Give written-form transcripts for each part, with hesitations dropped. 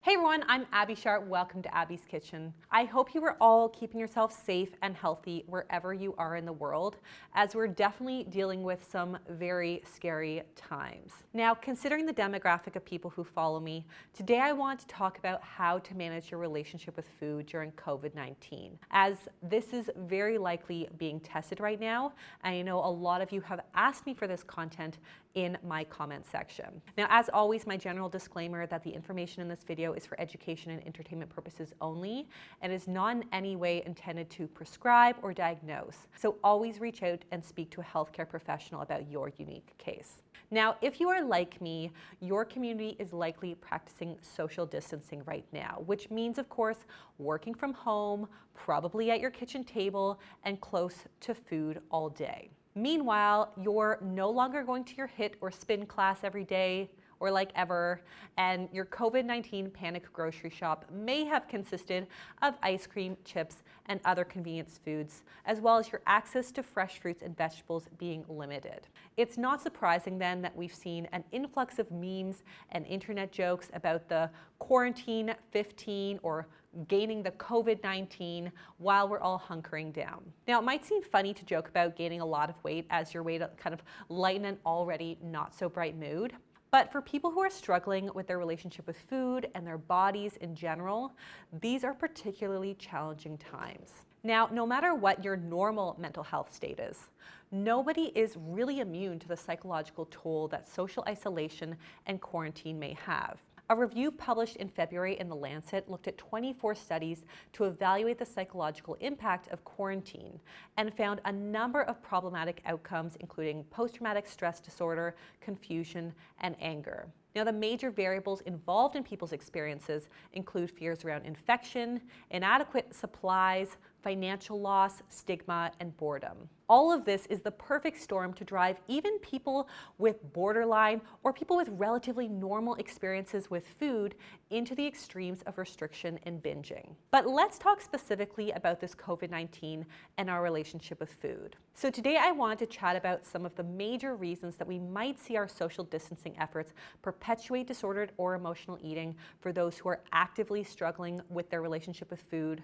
Hey everyone, I'm Abby Sharp. Welcome to Abby's Kitchen. I hope you are all keeping yourself safe and healthy wherever you are in the world, as we're definitely dealing with some very scary times. Now, considering the demographic of people who follow me, today I want to talk about how to manage your relationship with food during COVID-19, as this is very likely being tested right now. I know a lot of you have asked me for this content in my comment section. Now, as always, my general disclaimer that the information in this video is for education and entertainment purposes only and is not in any way intended to prescribe or diagnose. So always reach out and speak to a healthcare professional about your unique case. Now, if you are like me, your community is likely practicing social distancing right now, which means, of course, working from home, probably at your kitchen table, and close to food all day. Meanwhile, you're no longer going to your HIIT or spin class every day or like ever, and your COVID-19 panic grocery shop may have consisted of ice cream, chips, and other convenience foods, as well as your access to fresh fruits and vegetables being limited. It's not surprising then that we've seen an influx of memes and internet jokes about the quarantine 15 or gaining the COVID-19 while we're all hunkering down. Now, it might seem funny to joke about gaining a lot of weight as your way to kind of lighten an already not so bright mood. But for people who are struggling with their relationship with food and their bodies in general, these are particularly challenging times. Now, no matter what your normal mental health state is, nobody is really immune to the psychological toll that social isolation and quarantine may have. A review published in February in The Lancet looked at 24 studies to evaluate the psychological impact of quarantine and found a number of problematic outcomes, including post-traumatic stress disorder, confusion, and anger. Now, the major variables involved in people's experiences include fears around infection, inadequate supplies, financial loss, stigma, and boredom. All of this is the perfect storm to drive even people with borderline or people with relatively normal experiences with food into the extremes of restriction and binging. But let's talk specifically about this COVID-19 and our relationship with food. So today I want to chat about some of the major reasons that we might see our social distancing efforts perpetuate disordered or emotional eating for those who are actively struggling with their relationship with food,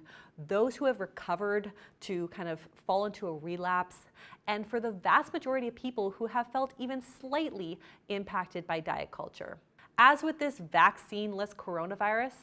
those who have recovered to kind of fall into a relapse, and for the vast majority of people who have felt even slightly impacted by diet culture. As with this vaccine-less coronavirus,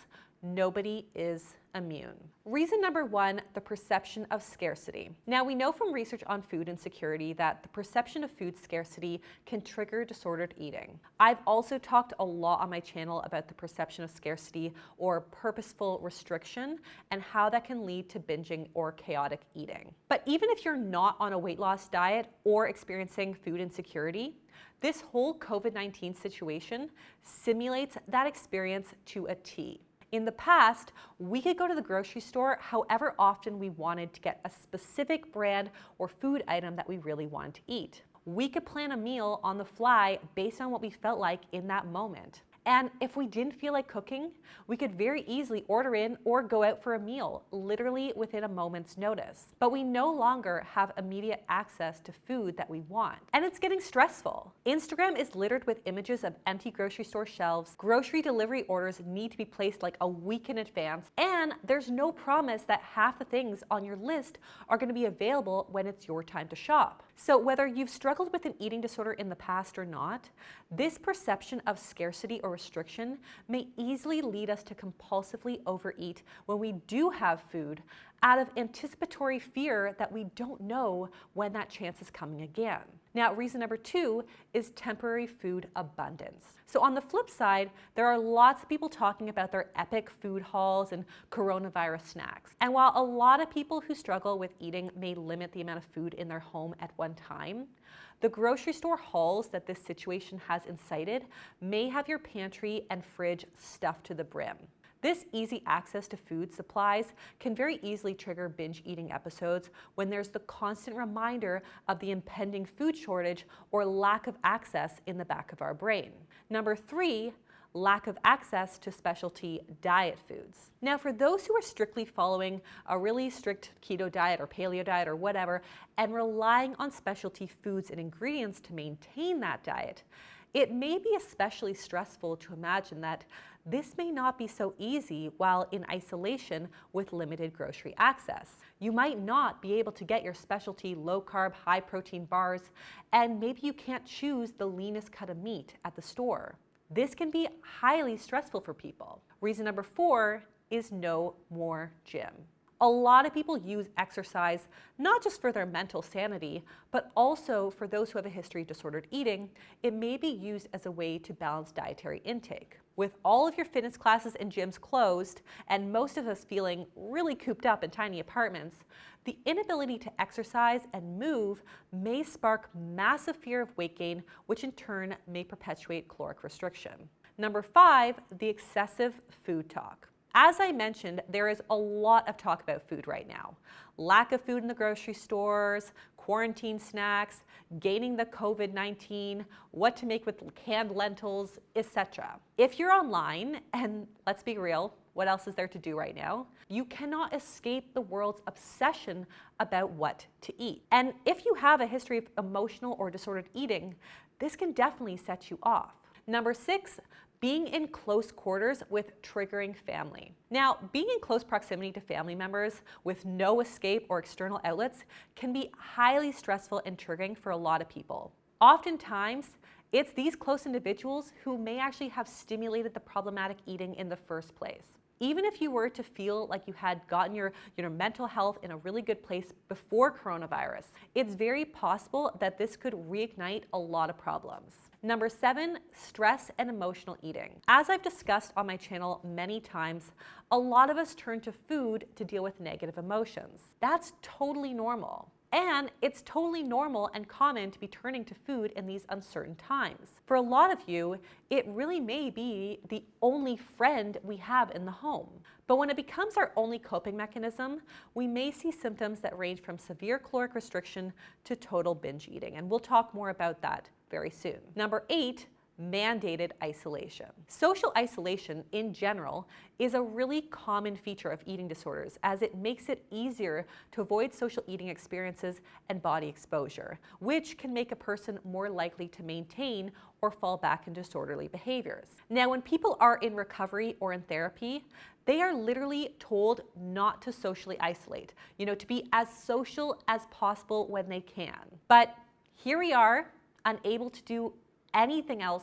nobody is immune. Reason number one, the perception of scarcity. Now, we know from research on food insecurity that the perception of food scarcity can trigger disordered eating. I've also talked a lot on my channel about the perception of scarcity or purposeful restriction and how that can lead to binging or chaotic eating. But even if you're not on a weight loss diet or experiencing food insecurity, this whole COVID-19 situation simulates that experience to a T. In the past, we could go to the grocery store however often we wanted to get a specific brand or food item that we really wanted to eat. We could plan a meal on the fly based on what we felt like in that moment. And if we didn't feel like cooking, we could very easily order in or go out for a meal, literally within a moment's notice. But we no longer have immediate access to food that we want. And it's getting stressful. Instagram is littered with images of empty grocery store shelves. Grocery delivery orders need to be placed like a week in advance. And there's no promise that half the things on your list are going to be available when it's your time to shop. So whether you've struggled with an eating disorder in the past or not, this perception of scarcity or restriction may easily lead us to compulsively overeat when we do have food out of anticipatory fear that we don't know when that chance is coming again. Now, reason number two is temporary food abundance. So on the flip side, there are lots of people talking about their epic food hauls and coronavirus snacks. And while a lot of people who struggle with eating may limit the amount of food in their home at one time, the grocery store hauls that this situation has incited may have your pantry and fridge stuffed to the brim. This easy access to food supplies can very easily trigger binge eating episodes when there's the constant reminder of the impending food shortage or lack of access in the back of our brain. Number three, lack of access to specialty diet foods. Now, for those who are strictly following a really strict keto diet or paleo diet or whatever, and relying on specialty foods and ingredients to maintain that diet, it may be especially stressful to imagine that This may not be so easy while in isolation with limited grocery access. You might not be able to get your specialty low-carb, high-protein bars, and maybe you can't choose the leanest cut of meat at the store. This can be highly stressful for people. Reason number 4 is no more gym. A lot of people use exercise not just for their mental sanity, but also for those who have a history of disordered eating. It may be used as a way to balance dietary intake. With all of your fitness classes and gyms closed, and most of us feeling really cooped up in tiny apartments, the inability to exercise and move may spark massive fear of weight gain, which in turn may perpetuate caloric restriction. Number 5, the excessive food talk. As I mentioned, there is a lot of talk about food right now. Lack of food in the grocery stores, quarantine snacks, gaining the COVID-19, what to make with canned lentils, etc. If you're online, and let's be real, what else is there to do right now? You cannot escape the world's obsession about what to eat. And if you have a history of emotional or disordered eating, this can definitely set you off. Number 6, being in close quarters with triggering family. Now, being in close proximity to family members with no escape or external outlets can be highly stressful and triggering for a lot of people. Oftentimes, it's these close individuals who may actually have stimulated the problematic eating in the first place. Even if you were to feel like you had gotten your mental health in a really good place before coronavirus, it's very possible that this could reignite a lot of problems. Number 7, stress and emotional eating. As I've discussed on my channel many times, a lot of us turn to food to deal with negative emotions. That's totally normal. And it's totally normal and common to be turning to food in these uncertain times. For a lot of you, it really may be the only friend we have in the home. But when it becomes our only coping mechanism, we may see symptoms that range from severe caloric restriction to total binge eating. And we'll talk more about that very soon. Number 8, mandated isolation. Social isolation in general is a really common feature of eating disorders, as it makes it easier to avoid social eating experiences and body exposure, which can make a person more likely to maintain or fall back into disorderly behaviors. Now, when people are in recovery or in therapy, they are literally told not to socially isolate, to be as social as possible when they can. But here we are, unable to do anything else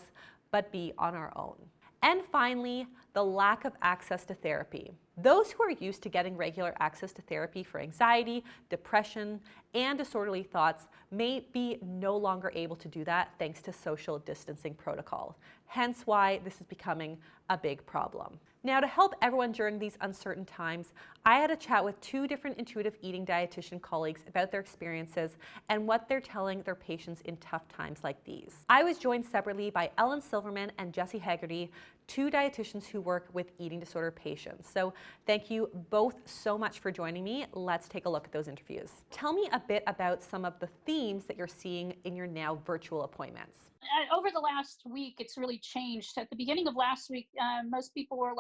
but be on our own. And finally, the lack of access to therapy. Those who are used to getting regular access to therapy for anxiety, depression, and disorderly thoughts may be no longer able to do that thanks to social distancing protocol. Hence why this is becoming a big problem. Now, to help everyone during these uncertain times, I had a chat with 2 different intuitive eating dietitian colleagues about their experiences and what they're telling their patients in tough times like these. I was joined separately by Ellyn Silverman and Jessi Haggerty, 2 dietitians who work with eating disorder patients. So thank you both so much for joining me. Let's take a look at those interviews. Tell me a bit about some of the themes that you're seeing in your now virtual appointments. Over the last week, it's really changed. At the beginning of last week, most people were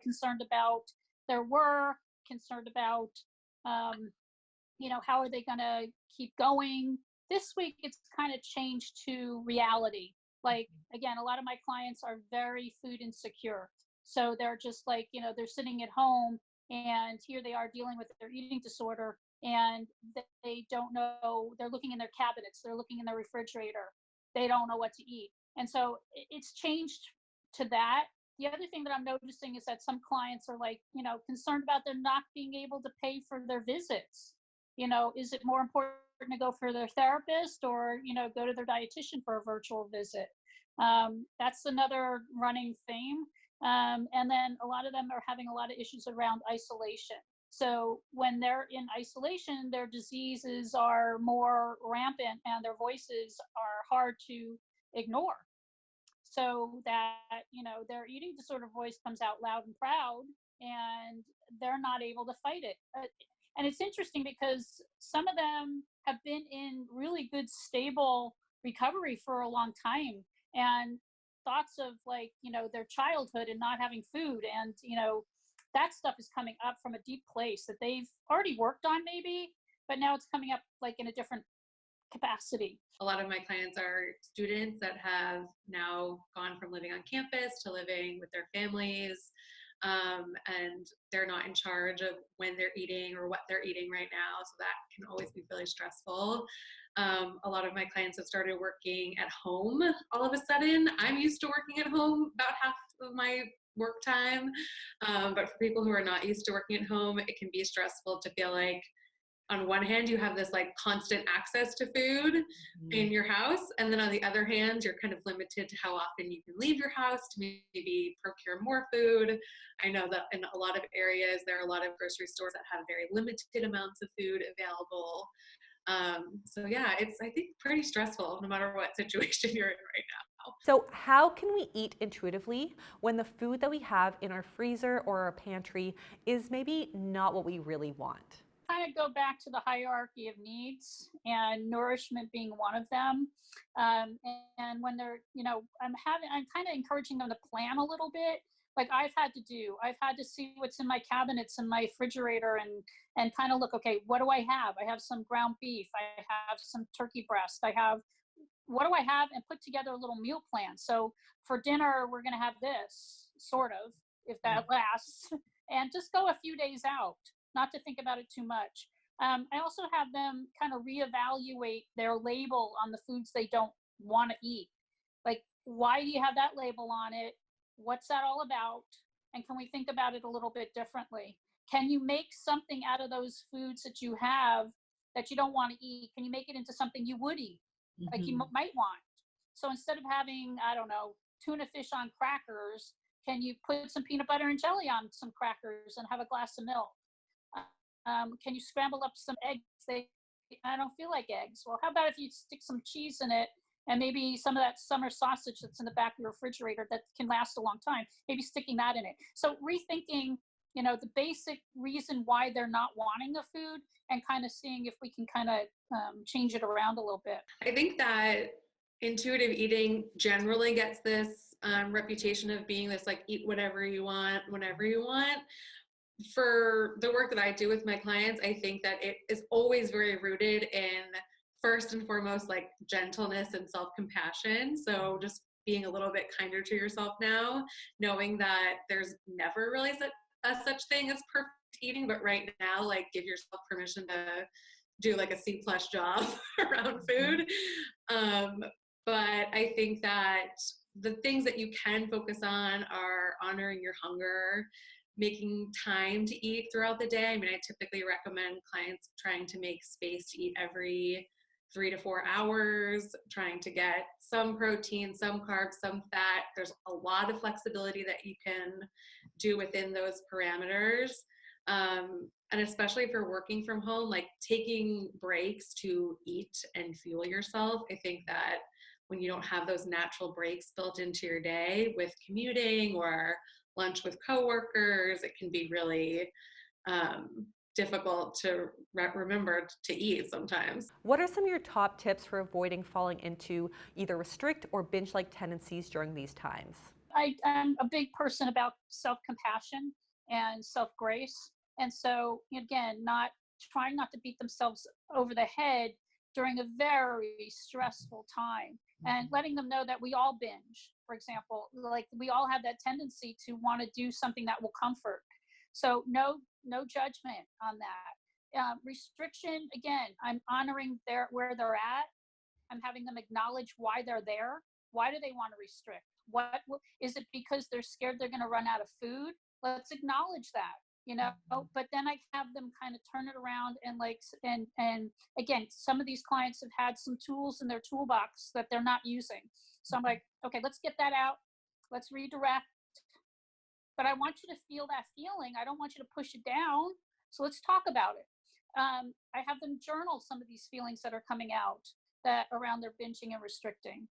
concerned about their work, concerned about, how are they going to keep going. This week, it's kind of changed to reality. Again, a lot of my clients are very food insecure. So they're just they're sitting at home and here they are dealing with their eating disorder and they don't know, they're looking in their cabinets, they're looking in their refrigerator. They don't know what to eat. And so it's changed to that. The other thing that I'm noticing is that some clients are concerned about them not being able to pay for their visits. Is it more important to go for their therapist or, go to their dietitian for a virtual visit? That's another running theme. And then a lot of them are having a lot of issues around isolation. So when they're in isolation, their diseases are more rampant and their voices are hard to ignore. So that, their eating disorder voice comes out loud and proud and they're not able to fight it. And it's interesting because some of them have been in really good, stable recovery for a long time. And thoughts of their childhood and not having food and, that stuff is coming up from a deep place that they've already worked on maybe, but now it's coming up in a different capacity. A lot of my clients are students that have now gone from living on campus to living with their families, and they're not in charge of when they're eating or what they're eating right now. So that can always be really stressful. A lot of my clients have started working at home all of a sudden. I'm used to working at home about half of my work time. But for people who are not used to working at home, it can be stressful to feel like on one hand, you have this like constant access to food in your house. And then on the other hand, you're kind of limited to how often you can leave your house to maybe procure more food. I know that in a lot of areas, there are a lot of grocery stores that have very limited amounts of food available. So yeah, it's, I think, pretty stressful no matter what situation you're in right now. So how can we eat intuitively when the food that we have in our freezer or our pantry is maybe not what we really want? Kind of go back to the hierarchy of needs and nourishment being one of them. And when they're, I'm kind of encouraging them to plan a little bit. Like I've had to see what's in my cabinets and my refrigerator and kind of look, okay, what do I have? I have some ground beef. I have some turkey breast. What do I have? And put together a little meal plan. So for dinner, we're going to have this sort of, if that lasts, and just go a few days out. Not to think about it too much. I also have them kind of reevaluate their label on the foods they don't want to eat. Like, why do you have that label on it? What's that all about? And can we think about it a little bit differently? Can you make something out of those foods that you have that you don't want to eat? Can you make it into something you would eat, like you might want? So instead of having, I don't know, tuna fish on crackers, can you put some peanut butter and jelly on some crackers and have a glass of milk? Can you scramble up some eggs? I don't feel like eggs. Well, how about if you stick some cheese in it and maybe some of that summer sausage that's in the back of your refrigerator that can last a long time, maybe sticking that in it. So rethinking, the basic reason why they're not wanting the food and kind of seeing if we can kind of change it around a little bit. I think that intuitive eating generally gets this reputation of being this like eat whatever you want, whenever you want. For the work that I do with my clients, I think that it is always very rooted in, first and foremost, like gentleness and self-compassion. So just being a little bit kinder to yourself now, knowing that there's never really such thing as perfect eating, but right now, like give yourself permission to do like a C+ job around food. But I think that the things that you can focus on are honoring your hunger, making time to eat throughout the day. I mean, I typically recommend clients trying to make space to eat every 3 to 4 hours, trying to get some protein, some carbs, some fat. There's a lot of flexibility that you can do within those parameters. And especially if you're working from home, like taking breaks to eat and fuel yourself. I think that when you don't have those natural breaks built into your day with commuting or lunch with coworkers, it can be really difficult to remember to eat sometimes. What are some of your top tips for avoiding falling into either restrict or binge-like tendencies during these times? I'm a big person about self-compassion and self-grace. And so, again, trying not to beat themselves over the head during a very stressful time, and letting them know that we all binge, for example, like we all have that tendency to want to do something that will comfort. So no judgment on that. Restriction, again, I'm honoring where they're at. I'm having them acknowledge why they're there. Why do they want to restrict? Is it because they're scared they're going to run out of food? Let's acknowledge that. But then I have them kind of turn it around and again, some of these clients have had some tools in their toolbox that they're not using. So I'm like, okay, let's get that out. Let's redirect. But I want you to feel that feeling. I don't want you to push it down. So let's talk about it. I have them journal some of these feelings that are coming out that around their binging and restricting.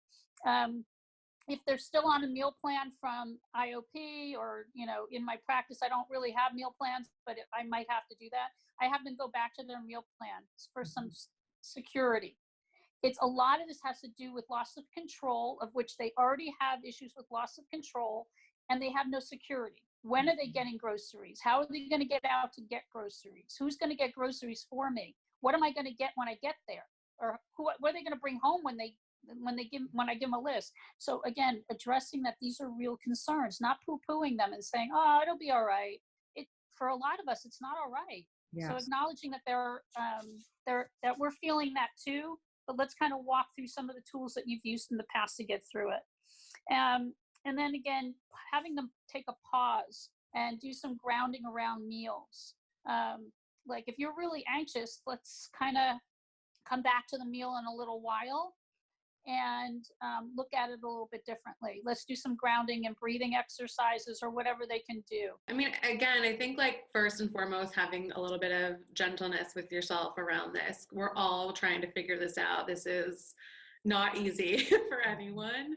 If they're still on a meal plan from IOP or, in my practice, I don't really have meal plans, but I might have to do that. I have them go back to their meal plan for some security. A lot of this has to do with loss of control, of which they already have issues with loss of control, and they have no security. When are they getting groceries? How are they going to get out to get groceries? Who's going to get groceries for me? What am I going to get when I get there? or what are they going to bring home when I give them a list? So again, addressing that these are real concerns, not poo-pooing them and saying, oh, it'll be all right. For a lot of us, it's not all right. Yes. So acknowledging that that we're feeling that too, but let's kind of walk through some of the tools that you've used in the past to get through it. And then again, having them take a pause and do some grounding around meals. Like if you're really anxious, let's kind of come back to the meal in a little while and look at it a little bit differently. Let's do some grounding and breathing exercises or whatever they can do. I mean, again, I think like first and foremost, having a little bit of gentleness with yourself around this. We're all trying to figure this out. This is not easy for anyone.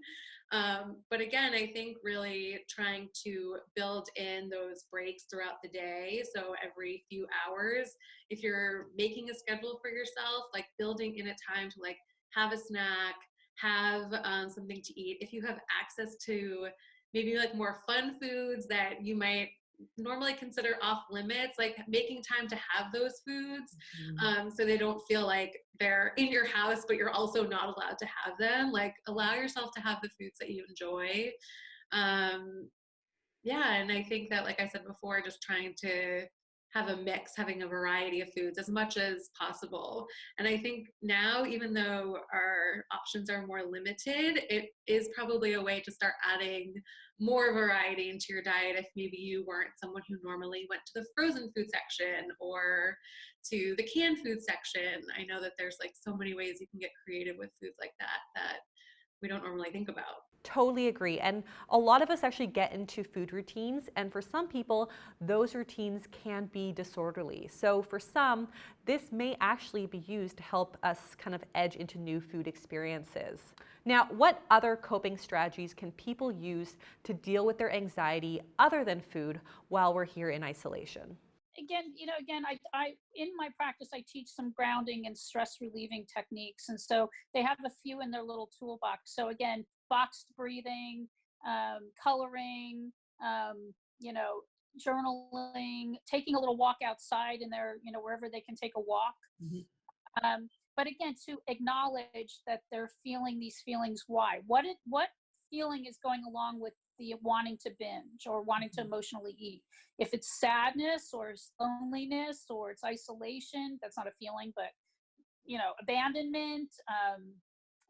But again, I think really trying to build in those breaks throughout the day. So every few hours, if you're making a schedule for yourself, like building in a time to like have a snack, have something to eat. If you have access to maybe like more fun foods that you might normally consider off limits, like making time to have those foods so they don't feel like they're in your house, but you're also not allowed to have them. Like allow yourself to have the foods that you enjoy. Yeah, and I think that, like I said before, just trying to have a mix, having a variety of foods as much as possible. And I think now, even though our options are more limited, it is probably a way to start adding more variety into your diet if maybe you weren't someone who normally went to the frozen food section or to the canned food section. I know that there's like so many ways you can get creative with foods like that we don't normally think about. Totally agree. And a lot of us actually get into food routines, and for some people, those routines can be disorderly. So for some, this may actually be used to help us kind of edge into new food experiences. Now, what other coping strategies can people use to deal with their anxiety other than food while we're here in isolation? Again, I in my practice, I teach some grounding and stress relieving techniques. And so they have a few in their little toolbox. So again, boxed breathing, coloring, journaling, taking a little walk outside in their, wherever they can take a walk. Mm-hmm. But again, to acknowledge that they're feeling these feelings. Why? What feeling is going along with the wanting to binge or wanting to emotionally eat? If it's sadness or it's loneliness or it's isolation, that's not a feeling, but abandonment,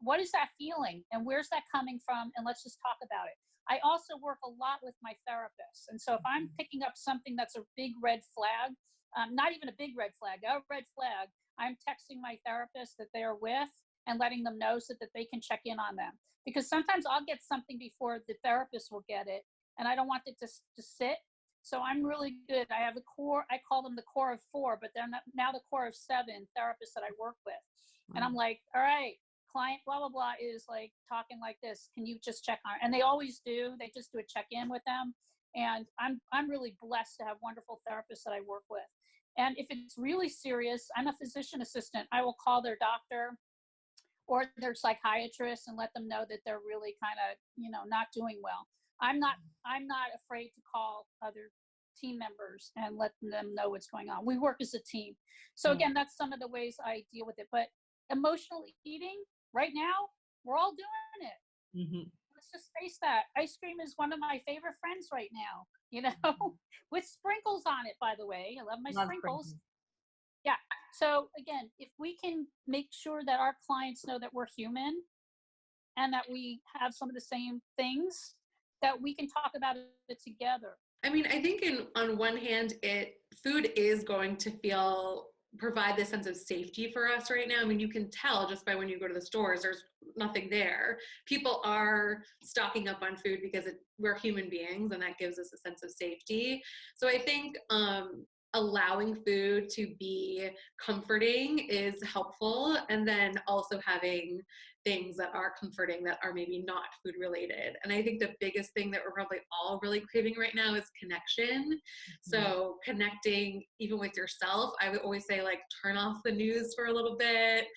what is that feeling and where's that coming from? And let's just talk about it. I also work a lot with my therapists. And so if I'm picking up something that's a big red flag, not even a big red flag, a red flag, I'm texting my therapist that they're with and letting them know so that they can check in on them. Because sometimes I'll get something before the therapist will get it, and I don't want it to sit. So I'm really good. I have a core, I call them the core of 4, but they're now the core of 7 therapists that I work with. Mm-hmm. And I'm like, all right, client blah, blah, blah is like talking like this. Can you just check on it? And they always do. They just do a check-in with them. And I'm really blessed to have wonderful therapists that I work with. And if it's really serious, I'm a physician assistant. I will call their doctor or their psychiatrist and let them know that they're really kind of, not doing well. I'm not afraid to call other team members and let them know what's going on. We work as a team. So again, that's some of the ways I deal with it. But emotional eating right now, we're all doing it. Mm-hmm. Let's just face that. Ice cream is one of my favorite friends right now, with sprinkles on it, by the way. I love my sprinkles. Yeah. So again, if we can make sure that our clients know that we're human and that we have some of the same things, that we can talk about it together. I mean, I think on one hand, food is going to provide this sense of safety for us right now. I mean, you can tell just by when you go to the stores, there's nothing there. People are stocking up on food because we're human beings, and that gives us a sense of safety. So I think allowing food to be comforting is helpful, and then also having things that are comforting that are maybe not food related. And I think the biggest thing that we're probably all really craving right now is connection. Mm-hmm. So connecting even with yourself. I would always say, like, turn off the news for a little bit,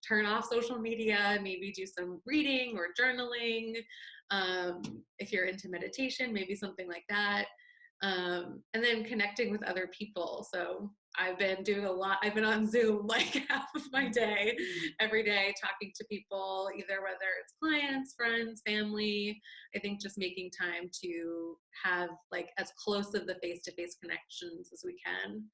turn off social media, maybe do some reading or journaling. If you're into meditation, maybe something like that. And then connecting with other people. So I've been doing a lot. I've been on Zoom like half of my day, every day, talking to people, either whether it's clients, friends, family. I think just making time to have like as close of the face-to-face connections as we can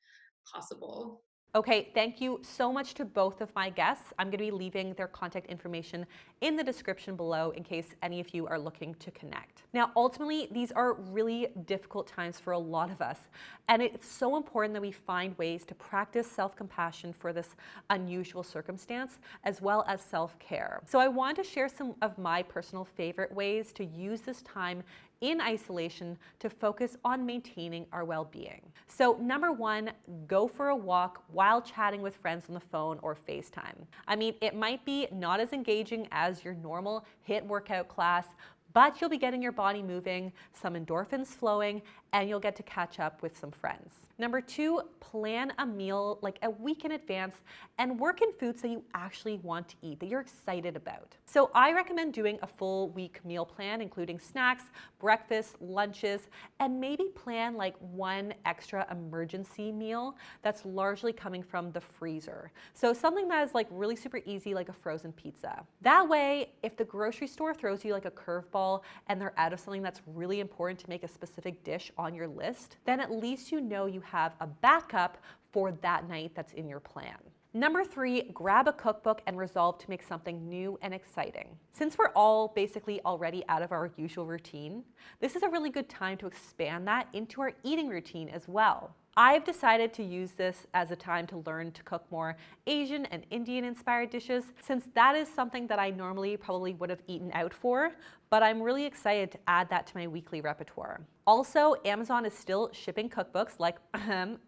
possible. Okay, thank you so much to both of my guests. I'm going to be leaving their contact information in the description below in case any of you are looking to connect. Now, ultimately, these are really difficult times for a lot of us, and it's so important that we find ways to practice self-compassion for this unusual circumstance, as well as self-care. So I want to share some of my personal favorite ways to use this time in isolation to focus on maintaining our well-being. So number one, go for a walk while chatting with friends on the phone or FaceTime. I mean, it might be not as engaging as your normal HIIT workout class, but you'll be getting your body moving, some endorphins flowing, and you'll get to catch up with some friends. Number two, plan a meal like a week in advance and work in foods that you actually want to eat, that you're excited about. So I recommend doing a full week meal plan, including snacks, breakfast, lunches, and maybe plan like one extra emergency meal that's largely coming from the freezer. So something that is like really super easy, like a frozen pizza. That way, if the grocery store throws you like a curveball and they're out of something that's really important to make a specific dish on your list, then at least you know you have a backup for that night that's in your plan. Number three, grab a cookbook and resolve to make something new and exciting. Since we're all basically already out of our usual routine, this is a really good time to expand that into our eating routine as well. I've decided to use this as a time to learn to cook more Asian and Indian inspired dishes, since that is something that I normally probably would have eaten out for, but I'm really excited to add that to my weekly repertoire. Also, Amazon is still shipping cookbooks like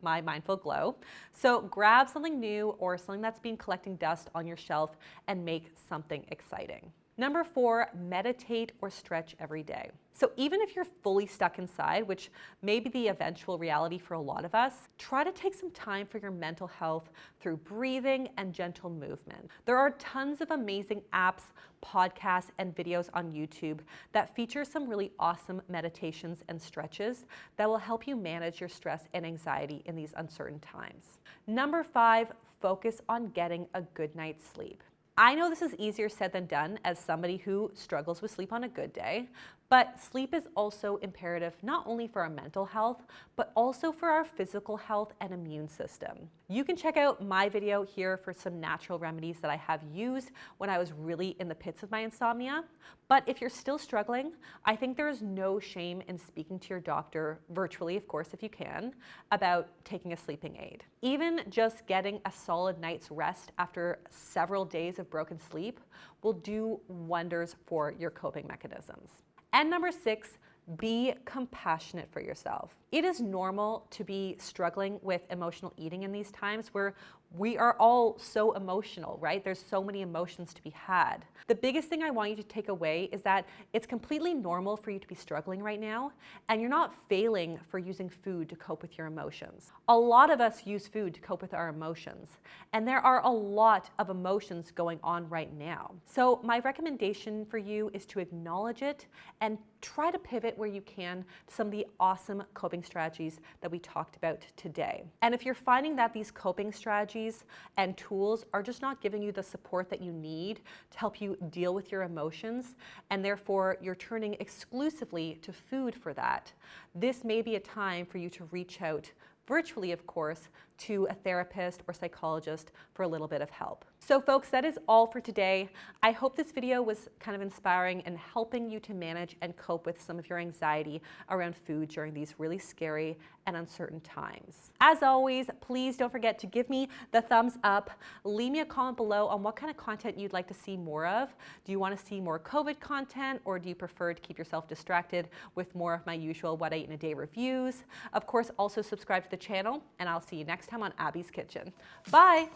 my Mindful Glow, so grab something new or something that's been collecting dust on your shelf and make something exciting. Number four, meditate or stretch every day. So even if you're fully stuck inside, which may be the eventual reality for a lot of us, try to take some time for your mental health through breathing and gentle movement. There are tons of amazing apps, podcasts, and videos on YouTube that feature some really awesome meditations and stretches that will help you manage your stress and anxiety in these uncertain times. Number five, focus on getting a good night's sleep. I know this is easier said than done as somebody who struggles with sleep on a good day, but sleep is also imperative not only for our mental health, but also for our physical health and immune system. You can check out my video here for some natural remedies that I have used when I was really in the pits of my insomnia. But if you're still struggling, I think there is no shame in speaking to your doctor, virtually of course if you can, about taking a sleeping aid. Even just getting a solid night's rest after several days of broken sleep will do wonders for your coping mechanisms. And number six, be compassionate for yourself. It is normal to be struggling with emotional eating in these times where we are all so emotional, right? There's so many emotions to be had. The biggest thing I want you to take away is that it's completely normal for you to be struggling right now, and you're not failing for using food to cope with your emotions. A lot of us use food to cope with our emotions, and there are a lot of emotions going on right now. So my recommendation for you is to acknowledge it and try to pivot where you can to some of the awesome coping strategies that we talked about today. And if you're finding that these coping strategies and tools are just not giving you the support that you need to help you deal with your emotions, and therefore you're turning exclusively to food for that, this may be a time for you to reach out virtually, of course, to a therapist or psychologist for a little bit of help. So folks, that is all for today. I hope this video was kind of inspiring and helping you to manage and cope with some of your anxiety around food during these really scary and uncertain times. As always, please don't forget to give me the thumbs up. Leave me a comment below on what kind of content you'd like to see more of. Do you want to see more COVID content, or do you prefer to keep yourself distracted with more of my usual What I Eat in a Day reviews? Of course, also subscribe to the channel, and I'll see you next time on Abby's Kitchen. Bye!